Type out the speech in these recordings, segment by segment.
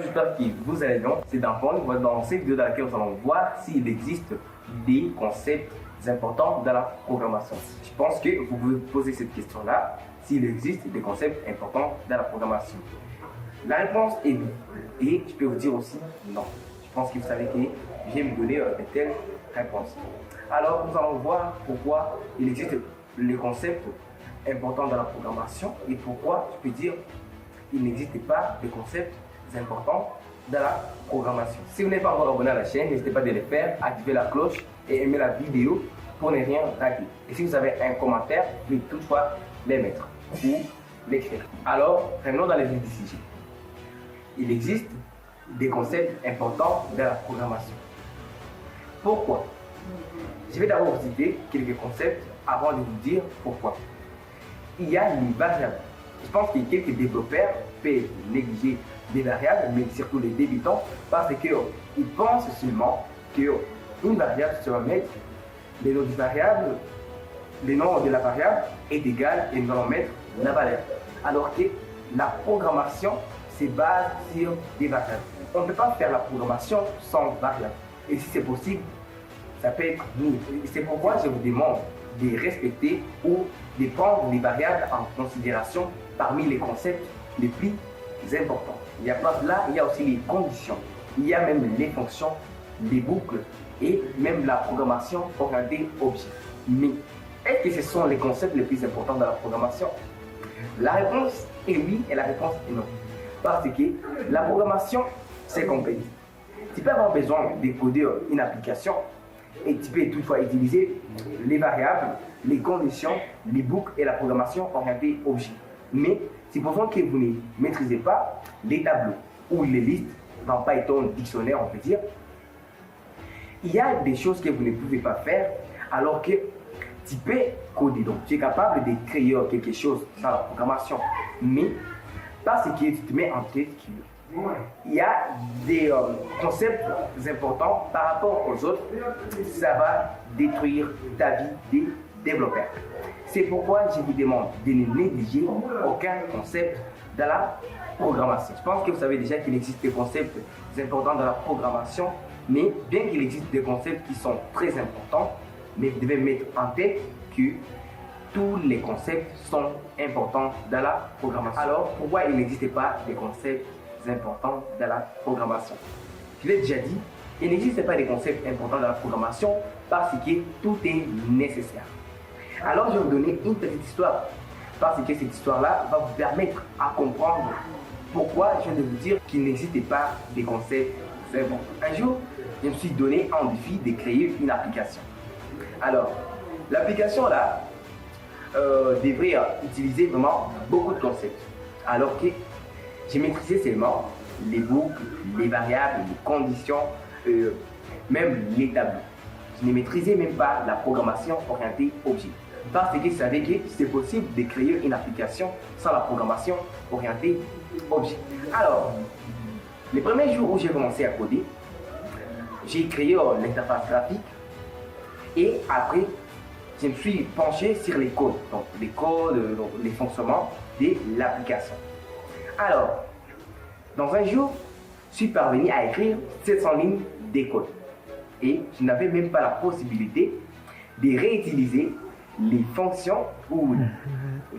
j'espère que vous allez bien. C'est Dampon. Dans cette vidéo dans laquelle nous allons voir s'il existe des concepts importants dans la programmation. Je pense que vous pouvez poser cette question-là, s'il existe des concepts importants dans la programmation. La réponse est oui. Et je peux vous dire aussi non. Je pense que vous savez que je vais me donner de telles réponses. Alors, nous allons voir pourquoi il existe les concepts importants dans la programmation et pourquoi je peux dire qu'il n'existe pas de concepts importants dans la programmation. Si vous n'êtes pas encore abonné à la chaîne, n'hésitez pas de le faire, activer la cloche et aimer la vidéo pour ne rien rater. Et si vous avez un commentaire, vous pouvez toutefois les mettre ou l'écrire. Alors, rentrons dans les vif du sujet. Il existe des concepts importants dans la programmation. Pourquoi? Je vais d'abord vous citer quelques concepts avant de vous dire pourquoi. Il y a les variables. Je pense que quelques développeurs peuvent négliger des variables, mais surtout les débutants, parce qu'ils pensent seulement qu'une variable se va mettre le nom de la variable est égal et nous allons mettre la valeur. Alors que la programmation se base sur des variables. On ne peut pas faire la programmation sans variables. Et si c'est possible, ça peut être mieux. C'est pourquoi je vous demande de respecter ou de prendre les variables en considération parmi les concepts les plus importants. Il n'y a pas là, il y a aussi les conditions. Il y a même les fonctions, les boucles et même la programmation orientée objet. Mais est-ce que ce sont les concepts les plus importants dans la programmation? La réponse est oui et la réponse est non. Parce que la programmation, c'est complexe. Tu peux avoir besoin de coder une application et tu peux toutefois utiliser les variables, les conditions, les boucles et la programmation orientée objet. Mais c'est pourtant que vous ne maîtrisez pas les tableaux ou les listes dans Python, dictionnaire, on peut dire. Il y a des choses que vous ne pouvez pas faire alors que tu peux coder. Donc, tu es capable de créer quelque chose dans la programmation. Mais parce que tu te mets en tête qu'il y a des concepts importants par rapport aux autres, ça va détruire ta vie de développeur. C'est pourquoi je vous demande de ne négliger aucun concept dans la programmation. Je pense que vous savez déjà qu'il existe des concepts importants dans la programmation, mais bien qu'il existe des concepts qui sont très importants, mais vous devez mettre en tête que tous les concepts sont importants dans la programmation. Alors, pourquoi il n'existe pas de concepts importants dans la programmation? Je l'ai déjà dit, il n'existe pas de concepts importants dans la programmation parce que tout est nécessaire. Alors, je vais vous donner une petite histoire parce que cette histoire-là va vous permettre à comprendre pourquoi je viens de vous dire qu'il n'existe pas de concepts importants. Un jour, je me suis donné un défi de créer une application. Alors, l'application-là devrait utiliser vraiment beaucoup de concepts. Alors que j'ai maîtrisé seulement les boucles, les variables, les conditions, même les tableaux. Je ne maîtrisais même pas la programmation orientée objet. Parce que je savais que c'est possible de créer une application sans la programmation orientée objet. Alors, les premiers jours où j'ai commencé à coder, j'ai créé l'interface graphique et après, je me suis penché sur les codes, donc les fonctionnements de l'application. Alors, dans un jour, je suis parvenu à écrire 700 lignes de code et je n'avais même pas la possibilité de réutiliser les fonctions ou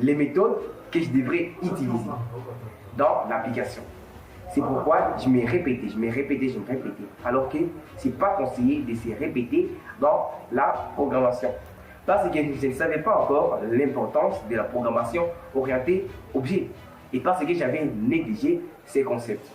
les méthodes que je devrais utiliser dans l'application. C'est pourquoi je me répétais, alors que ce n'est pas conseillé de se répéter dans la programmation. Parce que je ne savais pas encore l'importance de la programmation orientée objet et parce que j'avais négligé ces concepts.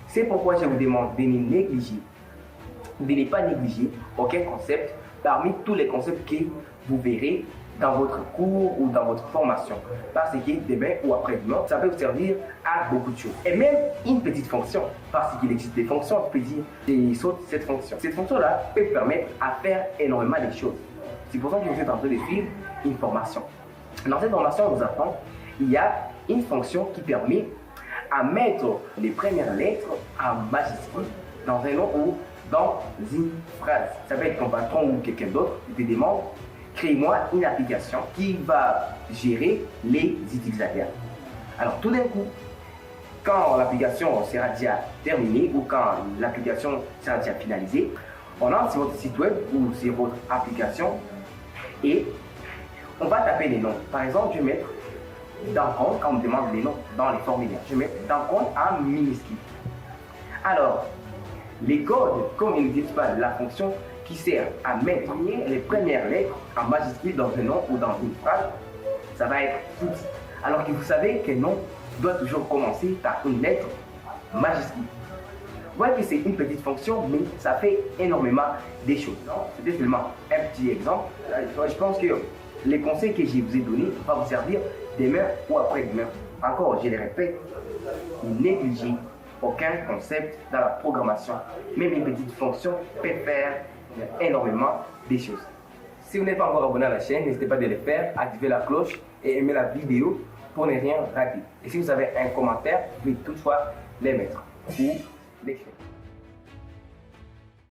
C'est pourquoi je vous demande de ne pas négliger aucun concept parmi tous les concepts que vous verrez dans votre cours ou dans votre formation. Parce que demain ou après-demain, ça peut vous servir à beaucoup de choses. Et même une petite fonction, parce qu'il existe des fonctions, on peut dire, et saute cette fonction. Cette fonction-là peut permettre à faire énormément de choses. C'est pour ça que vous êtes en train de suivre une formation. Dans cette formation, on vous apprend, il y a une fonction qui permet à mettre les premières lettres en majuscule dans un nom ou dans une phrase. Ça peut être ton patron ou quelqu'un d'autre qui te demande, crée-moi une application qui va gérer les utilisateurs. Alors tout d'un coup, quand l'application sera déjà terminée ou quand l'application sera déjà finalisée, on entre sur votre site web ou sur votre application et on va taper les noms. Par exemple, je vais mettre d'un compte, quand on me demande les noms dans les formulaires, je vais mettre d'un compte en minuscule. Alors, les codes, comme ils n'utilisent pas la fonction qui sert à mettre les premières lettres en majuscule dans un nom ou dans une phrase, ça va être petit. Alors que vous savez qu'un nom doit toujours commencer par une lettre majuscule. Vous voyez que c'est une petite fonction, mais ça fait énormément des choses. C'était seulement un petit exemple. Je pense que les conseils que je vous ai donnés vont vous servir demain ou après-demain. Encore, je le répète, ne négligez aucun concept dans la programmation. Même une petite fonction peut faire énormément des choses. Si vous n'êtes pas encore abonné à la chaîne, n'hésitez pas de le faire, activer la cloche et aimer la vidéo pour ne rien rater. Et si vous avez un commentaire, vous pouvez toutefois les mettre ou l'écrire.